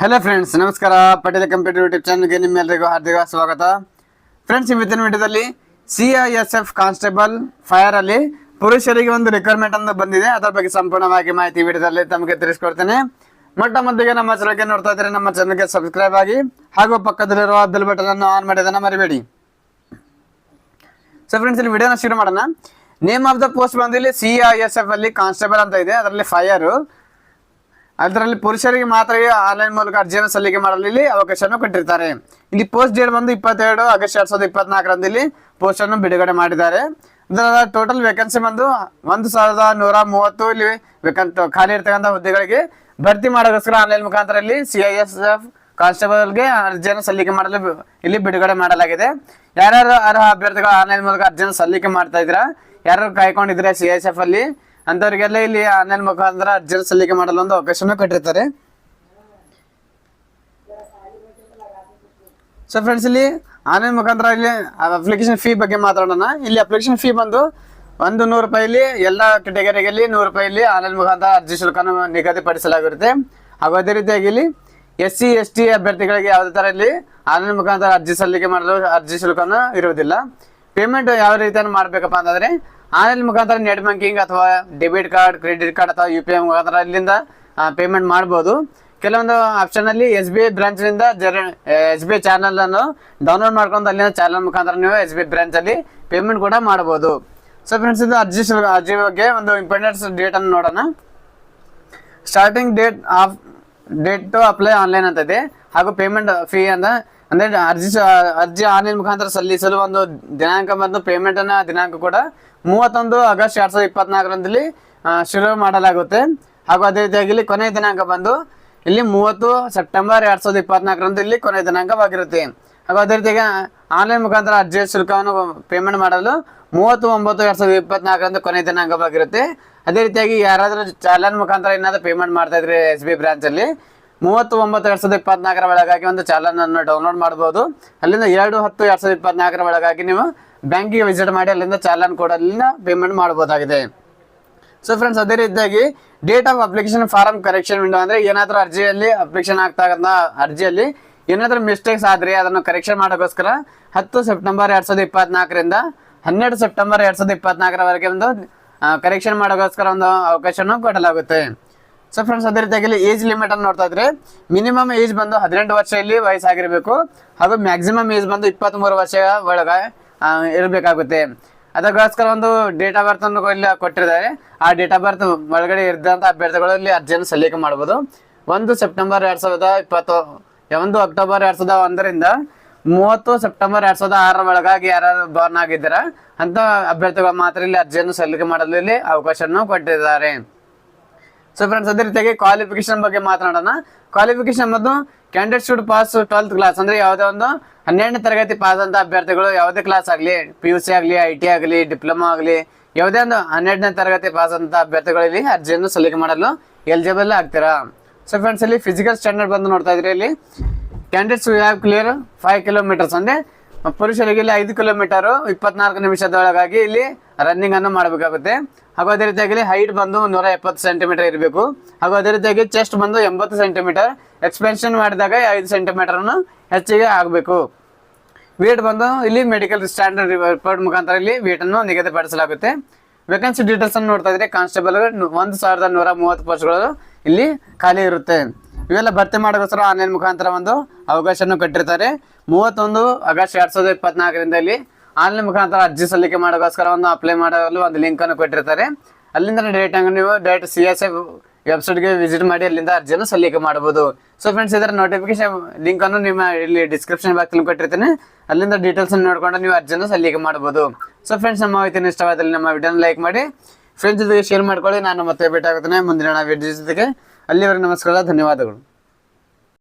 Hello friends, ನಮಸ್ಕಾರ. Patel computer YouTube ಚಾನಲ್ಗೆ ನಿಮ್ಮೆಲ್ಲರಿಗೂ ಹಾರ್ದಿಕ ಸ್ವಾಗತ. ಫ್ರೆಂಡ್ಸ್, ಇವತ್ತಿನ ವಿಡಿಯೋದಲ್ಲಿ CISF ಕಾನ್ಸ್ಟೇಬಲ್ ಫೈರ್ ಅಲ್ಲಿ ಪುರುಷರಿಗೆ ಒಂದು ರಿಕ್ವೈರ್ಮೆಂಟ್ ಅಂತ ಬಂದಿದೆ. ಅದರ ಬಗ್ಗೆ ಸಂಪೂರ್ಣವಾಗಿ ಮಾಹಿತಿ ವಿಡಿಯೋದಲ್ಲಿ ತಮಗೆ ತಿಳಿಸ್ಕೊಡ್ತೇನೆ. ಮೊಟ್ಟ ಮೊದಲಿಗೆ ನಮ್ಮ ಚಾನಲ್ಗೆ ನೋಡ್ತಾ ಇದ್ರೆ ನಮ್ಮ ಚಾನಲ್ಗೆ ಸಬ್ಸ್ಕ್ರೈಬ್ ಆಗಿ ಹಾಗೂ ಪಕ್ಕದಲ್ಲಿರುವ ಬೆಲ್ ಬಟನ್ ಅನ್ನು ಆನ್ ಮಾಡೋದನ್ನ ಮರಿಬೇಡಿ. ಸೊ ಫ್ರೆಂಡ್ಸ್, ಇಲ್ಲಿ ವಿಡಿಯೋನ ಶುರು ಮಾಡೋಣ. ನೇಮ್ ಆಫ್ ದ ಪೋಸ್ಟ್ ಬಂದು ಇಲ್ಲಿ CISF ಅಲ್ಲಿ ಕಾನ್ಸ್ಟೇಬಲ್ ಅಂತ ಇದೆ. ಅದರಲ್ಲಿ ಫೈರ್, ಅದರಲ್ಲಿ ಪುರುಷರಿಗೆ ಮಾತ್ರ ಆನ್ಲೈನ್ ಮೂಲಕ ಅರ್ಜಿಯನ್ನು ಸಲ್ಲಿಕೆ ಮಾಡಲು ಇಲ್ಲಿ ಅವಕಾಶವನ್ನು ಕೊಟ್ಟಿರ್ತಾರೆ. ಇಲ್ಲಿ ಪೋಸ್ಟ್ ಡೇಟ್ ಬಂದು 22 ಆಗಸ್ಟ್ 2024 ಇಲ್ಲಿ ಪೋಸ್ಟ್ ಅನ್ನು ಬಿಡುಗಡೆ ಮಾಡಿದ್ದಾರೆ. ಇದರ ಟೋಟಲ್ ವೇಕೆನ್ಸಿ ಬಂದು 1130 ಇಲ್ಲಿ ಖಾಲಿ ಇರ್ತಕ್ಕಂಥ ಹುದ್ದೆಗಳಿಗೆ ಭರ್ತಿ ಮಾಡೋಕ್ಕೋಸ್ಕರ ಆನ್ಲೈನ್ ಮುಖಾಂತರ ಇಲ್ಲಿ CISF ಕಾನ್ಸ್ಟೇಬಲ್ಗೆ ಅರ್ಜಿಯನ್ನು ಸಲ್ಲಿಕೆ ಮಾಡಲು ಇಲ್ಲಿ ಬಿಡುಗಡೆ ಮಾಡಲಾಗಿದೆ. ಯಾರ್ಯಾರು ಅರ್ಹ ಅಭ್ಯರ್ಥಿಗಳು ಆನ್ಲೈನ್ ಮೂಲಕ ಅರ್ಜಿಯನ್ನು ಸಲ್ಲಿಕೆ ಮಾಡ್ತಾ ಇದ್ದೀರಾ, ಯಾರು ಕಾಯ್ಕೊಂಡಿದ್ರೆ CISF ಅಲ್ಲಿ ಅಂತವರಿಗೆಲ್ಲ ಇಲ್ಲಿ ಆನ್ಲೈನ್ ಮುಖಾಂತರ ಅರ್ಜಿಯನ್ನು ಸಲ್ಲಿಕೆ ಮಾಡಲು ಒಂದು ಅವಕಾಶವನ್ನು ಕೊಟ್ಟಿರ್ತಾರೆ. ಸೊ ಫ್ರೆಂಡ್ಸ್, ಇಲ್ಲಿ ಆನ್ಲೈನ್ ಮುಖಾಂತರ ಇಲ್ಲಿ ಅಪ್ಲಿಕೇಶನ್ ಫೀ ಬಗ್ಗೆ ಮಾತಾಡೋಣ. ಇಲ್ಲಿ ಅಪ್ಲಿಕೇಶನ್ ಫೀ ಬಂದು 100 ರೂಪಾಯಿ. ಎಲ್ಲ ಕೆಟಗರಿಯಲ್ಲಿ 100 ರೂಪಾಯಿ ಆನ್ಲೈನ್ ಮುಖಾಂತರ ಅರ್ಜಿ ಶುಲ್ಕವನ್ನು ನಿಗದಿಪಡಿಸಲಾಗಿರುತ್ತೆ. ಹಾಗೂ ಅದೇ ರೀತಿಯಾಗಿ ಇಲ್ಲಿ SC ST ಅಭ್ಯರ್ಥಿಗಳಿಗೆ ಯಾವುದೇ ತರ ಇಲ್ಲಿ ಆನ್ಲೈನ್ ಮುಖಾಂತರ ಅರ್ಜಿ ಸಲ್ಲಿಕೆ ಮಾಡಲು ಅರ್ಜಿ ಶುಲ್ಕವನ್ನು ಇರುವುದಿಲ್ಲ. ಪೇಮೆಂಟ್ ಯಾವ ರೀತಿಯನ್ನು ಮಾಡಬೇಕಪ್ಪ ಅಂತಂದ್ರೆ ಆನ್ಲೈನ್ ಮುಖಾಂತರ ನೆಟ್ ಬ್ಯಾಂಕಿಂಗ್ ಅಥವಾ ಡೆಬಿಟ್ ಕಾರ್ಡ್, ಕ್ರೆಡಿಟ್ ಕಾರ್ಡ್ ಅಥವಾ UPI ಮುಖಾಂತರ ಇಲ್ಲಿಂದ ಪೇಮೆಂಟ್ ಮಾಡ್ಬೋದು. ಕೆಲವೊಂದು ಆಪ್ಷನ್ ಅಲ್ಲಿ SBI ಬ್ರಾಂಚ್ ನಿಂದ SBI ಚಾನಲ್ ಅನ್ನು ಡೌನ್ಲೋಡ್ ಮಾಡ್ಕೊಂಡು ಅಲ್ಲಿಂದ ಚಾನಲ್ ಮುಖಾಂತರ ನೀವು SBI ಬ್ರಾಂಚ್ ಅಲ್ಲಿ ಪೇಮೆಂಟ್ ಕೂಡ ಮಾಡಬಹುದು. ಸೊ ಫ್ರೆಂಡ್ಸ್, ಇದು ಅರ್ಜಿ ಬಗ್ಗೆ ಒಂದು ಇಂಪಾರ್ಟೆಂಟ್ ಡೇಟ್ ಅನ್ನು ನೋಡೋಣ. Starting date to apply online ಅಂತ ಇದೆ. ಹಾಗೂ ಪೇಮೆಂಟ್ ಫೀ ಅಂದ್ರೆ ಅರ್ಜಿ ಆನ್ಲೈನ್ ಮುಖಾಂತರ ಸಲ್ಲಿಸಲು ಒಂದು ದಿನಾಂಕ ಮತ್ತು ಪೇಮೆಂಟ್ ಅನ್ನ ದಿನಾಂಕ ಕೂಡ 31 ಆಗಸ್ಟ್ 2024 ಶುರು ಮಾಡಲಾಗುತ್ತೆ. ಹಾಗೂ ಅದೇ ರೀತಿಯಾಗಿ ಇಲ್ಲಿ ಕೊನೆಯ ದಿನಾಂಕ ಬಂದು ಇಲ್ಲಿ 30 ಸೆಪ್ಟೆಂಬರ್ 2024 ಇಲ್ಲಿ ಕೊನೆಯ ದಿನಾಂಕವಾಗಿರುತ್ತೆ. ಹಾಗೂ ಅದೇ ರೀತಿಯಾಗಿ ಆನ್ಲೈನ್ ಮುಖಾಂತರ ಅರ್ಜಿ ಶುಲ್ಕವನ್ನು ಪೇಮೆಂಟ್ ಮಾಡಲು 30/9/2024 ಕೊನೆಯ ದಿನಾಂಕವಾಗಿರುತ್ತೆ. ಅದೇ ರೀತಿಯಾಗಿ ಯಾರಾದರೂ ಚಾಲನ್ ಮುಖಾಂತರ ಏನಾದರೂ ಪೇಮೆಂಟ್ ಮಾಡ್ತಾ ಇದ್ರೆ SBI ಬ್ರಾಂಚ್ ಅಲ್ಲಿ 30/9/2024 ಒಳಗಾಗಿ ಒಂದು ಚಾಲನ್ ಅನ್ನು ಡೌನ್ಲೋಡ್ ಮಾಡಬಹುದು. ಅಲ್ಲಿಂದ 2/10/2024 ಒಳಗಾಗಿ ನೀವು ಬ್ಯಾಂಕಿಗೆ ವಿಸಿಟ್ ಮಾಡಿ ಅಲ್ಲಿಂದ ಚಾಲನ್ ಕೋಡ್ ಅಲ್ಲಿಂದ ಪೇಮೆಂಟ್ ಮಾಡಬಹುದಾಗಿದೆ. ಸೊ ಫ್ರೆಂಡ್ಸ್, ಅದೇ ರೀತಿಯಾಗಿ date of application form correction window ಅಂದ್ರೆ ಏನಾದರೂ ಅರ್ಜಿಯಲ್ಲಿ ಅಪ್ಲಿಕೇಶನ್ ಆಗ್ತಕ್ಕಂಥ ಅರ್ಜಿಯಲ್ಲಿ ಏನಾದರೂ ಮಿಸ್ಟೇಕ್ಸ್ ಆದ್ರೆ ಅದನ್ನು ಕರೆಕ್ಷನ್ ಮಾಡೋಕ್ಕೋಸ್ಕರ 10 ಸೆಪ್ಟೆಂಬರ್ 2024 12 ಸೆಪ್ಟೆಂಬರ್ 2024 ಒಂದು ಕರೆಕ್ಷನ್ ಮಾಡೋಕ್ಕೋಸ್ಕರ ಒಂದು ಅವಕಾಶವನ್ನು ಕೊಡಲಾಗುತ್ತೆ. ಸೊ ಫ್ರೆಂಡ್ಸ್, ಅದೇ ರೀತಿಯಾಗಿ ಏಜ್ ಲಿಮಿಟ್ ಅನ್ನು ನೋಡ್ತಾ ಇದ್ರೆ ಮಿನಿಮಮ್ ಏಜ್ ಬಂದು 18 ವರ್ಷ ಇಲ್ಲಿ ವಯಸ್ಸಾಗಿರ್ಬೇಕು. ಹಾಗೂ ಮ್ಯಾಕ್ಸಿಮಮ್ ಏಜ್ ಬಂದು 23 ವರ್ಷ ಒಳಗೆ ಇರಬೇಕಾಗುತ್ತೆ. ಅದಕ್ಕೋಸ್ಕರ ಒಂದು ಡೇಟ್ ಆಫ್ ಬರ್ತ್ ಅನ್ನು ಇಲ್ಲಿ ಕೊಟ್ಟಿದ್ದಾರೆ. ಆ ಡೇಟ್ ಆಫ್ ಬರ್ತ್ ಒಳಗಡೆ ಇದ್ದಂಥ ಅಭ್ಯರ್ಥಿಗಳು ಇಲ್ಲಿ ಅರ್ಜಿಯನ್ನು ಸಲ್ಲಿಕೆ ಮಾಡಬಹುದು. 1 ಸೆಪ್ಟೆಂಬರ್ 2020 1 ಅಕ್ಟೋಬರ್ 2001 30 ಸೆಪ್ಟೆಂಬರ್ 2006 ಒಳಗಾಗಿ ಯಾರು ಬಾರ್ನ್ ಆಗಿದ್ದೀರಾ ಅಂತ ಅಭ್ಯರ್ಥಿಗಳು ಮಾತ್ರ ಇಲ್ಲಿ ಅರ್ಜಿಯನ್ನು ಸಲ್ಲಿಕೆ ಮಾಡಲು ಇಲ್ಲಿ ಅವಕಾಶವನ್ನು ಕೊಟ್ಟಿದ್ದಾರೆ. ಸೊ ಫ್ರೆಂಡ್ಸ್, ಅದೇ ರೀತಿಯಾಗಿ ಕ್ವಾಲಿಫಿಕೇಶನ್ ಬಗ್ಗೆ ಮಾತನಾಡೋಣ. ಕ್ವಾಲಿಫಿಕೇಶನ್ ಮತ್ತು candidate should pass 12th class ಅಂದ್ರೆ ಯಾವುದೇ ಒಂದು 12ನೇ ತರಗತಿ ಪಾಸ್ ಅಂತ ಅಭ್ಯರ್ಥಿಗಳು ಯಾವುದೇ ಕ್ಲಾಸ್ ಆಗಲಿ, PUC ಆಗಲಿ, IT ಆಗಲಿ, ಡಿಪ್ಲೊಮಾ ಆಗಲಿ, ಯಾವುದೇ ಒಂದು 12ನೇ ತರಗತಿ ಪಾಸ್ ಅಂತ ಅಭ್ಯರ್ಥಿಗಳು ಇಲ್ಲಿ ಅರ್ಜಿಯನ್ನು ಸಲ್ಲಿಕೆ ಮಾಡಲು ಎಲಿಜಿಬಲ್ ಆಗ್ತೀರಾ. ಸೊ ಫ್ರೆಂಡ್ಸ್, ಇಲ್ಲಿ ಫಿಸಿಕಲ್ ಸ್ಟ್ಯಾಂಡರ್ಡ್ ಬಂದು ನೋಡ್ತಾ ಇದ್ರೆ ಇಲ್ಲಿ ಕ್ಯಾಂಡಿಡೇಟ್ಸ್ ಹ್ಯಾವ್ ಕ್ಲಿಯರ್ 5 ಕಿಲೋಮೀಟರ್ಸ್ ಅಂದ್ರೆ ಪುರುಷರಿಗೆ ಇಲ್ಲಿ 5 ಕಿಲೋಮೀಟರ್ 24 ನಿಮಿಷದೊಳಗಾಗಿ ಇಲ್ಲಿ ರನ್ನಿಂಗ್ ಅನ್ನು ಮಾಡಬೇಕಾಗುತ್ತೆ. ಹಾಗೂ ಅದೇ ರೀತಿಯಾಗಿ ಹೈಟ್ ಬಂದು 170 ಸೆಂಟಿಮೀಟರ್ ಇರಬೇಕು. ಹಾಗೂ ಅದೇ ರೀತಿಯಾಗಿ ಚೆಸ್ಟ್ ಬಂದು 80 ಸೆಂಟಿಮೀಟರ್, ಎಕ್ಸ್ಪೆನ್ಷನ್ ಮಾಡಿದಾಗ 5 ಸೆಂಟಿಮೀಟರ್ ಹೆಚ್ಚಿಗೆ ಆಗಬೇಕು. ವೇಟ್ ಬಂದು ಇಲ್ಲಿ ಮೆಡಿಕಲ್ ಸ್ಟ್ಯಾಂಡರ್ಡ್ ರಿಪೋರ್ಟ್ ಮುಖಾಂತರ ಇಲ್ಲಿ ವೇಟ್ ಅನ್ನು ನಿಗದಿಪಡಿಸಲಾಗುತ್ತೆ. ವೇಕೆನ್ಸಿ ಡೀಟೇಲ್ಸ್ ಅನ್ನು ನೋಡ್ತಾ ಇದ್ರೆ ಕಾನ್ಸ್ಟೇಬಲ್ 1130 ಪೋಸ್ಟ್ಗಳು ಇಲ್ಲಿ ಖಾಲಿ ಇರುತ್ತೆ. ಇವೆಲ್ಲ ಭರ್ತಿ ಮಾಡೋಕ್ಕೋಸ್ಕರ ಆನ್ಲೈನ್ ಮುಖಾಂತರ ಒಂದು ಅವಕಾಶವನ್ನು ಕೊಟ್ಟಿರ್ತಾರೆ. 31 ಆಗಸ್ಟ್ 2024 ಇಲ್ಲಿ ಆನ್ಲೈನ್ ಮುಖಾಂತರ ಅರ್ಜಿ ಸಲ್ಲಿಕೆ ಮಾಡೋಕ್ಕೋಸ್ಕರ ಒಂದು ಅಪ್ಲೈ ಮಾಡಲು ಒಂದು ಲಿಂಕ್ ಅನ್ನು ಕೊಟ್ಟಿರ್ತಾರೆ. ಅಲ್ಲಿಂದ ನೀವು ಡೈರೆಕ್ಟ್ CISF ವೆಬ್ಸೈಟ್ಗೆ ವಿಸಿಟ್ ಮಾಡಿ ಅಲ್ಲಿಂದ ಅರ್ಜಿಯನ್ನು ಸಲ್ಲಿಕೆ ಮಾಡಬಹುದು. ಸೊ ಫ್ರೆಂಡ್ಸ್, ಇದರ ನೋಟಿಫಿಕೇಶನ್ ಲಿಂಕ್ ಅನ್ನು ನಿಮ್ಮ ಇಲ್ಲಿ ಡಿಸ್ಕ್ರಿಪ್ಷನ್ ಬಾಕ್ಸ್ ಕೊಟ್ಟಿರ್ತೀನಿ. ಅಲ್ಲಿಂದ ಡೀಟೇಲ್ಸ್ ಅನ್ನು ನೋಡ್ಕೊಂಡು ನೀವು ಅರ್ಜಿಯನ್ನು ಸಲ್ಲಿಕೆ ಮಾಡಬಹುದು. ಸೊ ಫ್ರೆಂಡ್ಸ್, ನಮ್ಮ ಮಾಹಿತಿ ಇಷ್ಟವಾದಲ್ಲಿ ನಮ್ಮ ವಿಡಿಯೋನ ಲೈಕ್ ಮಾಡಿ ಫ್ರೆಂಡ್ಸ್ ಜೊತೆಗೆ ಶೇರ್ ಮಾಡ್ಕೊಳ್ಳಿ. ನಾನು ಮತ್ತೆ ಭೇಟಿ ಆಗುತ್ತೇನೆ ಮುಂದಿನ ವಿಡಿಯೋ ಜೊತೆಗೆ. ಅಲ್ಲಿವರೆಗೆ ನಮಸ್ಕಾರ, ಧನ್ಯವಾದಗಳು.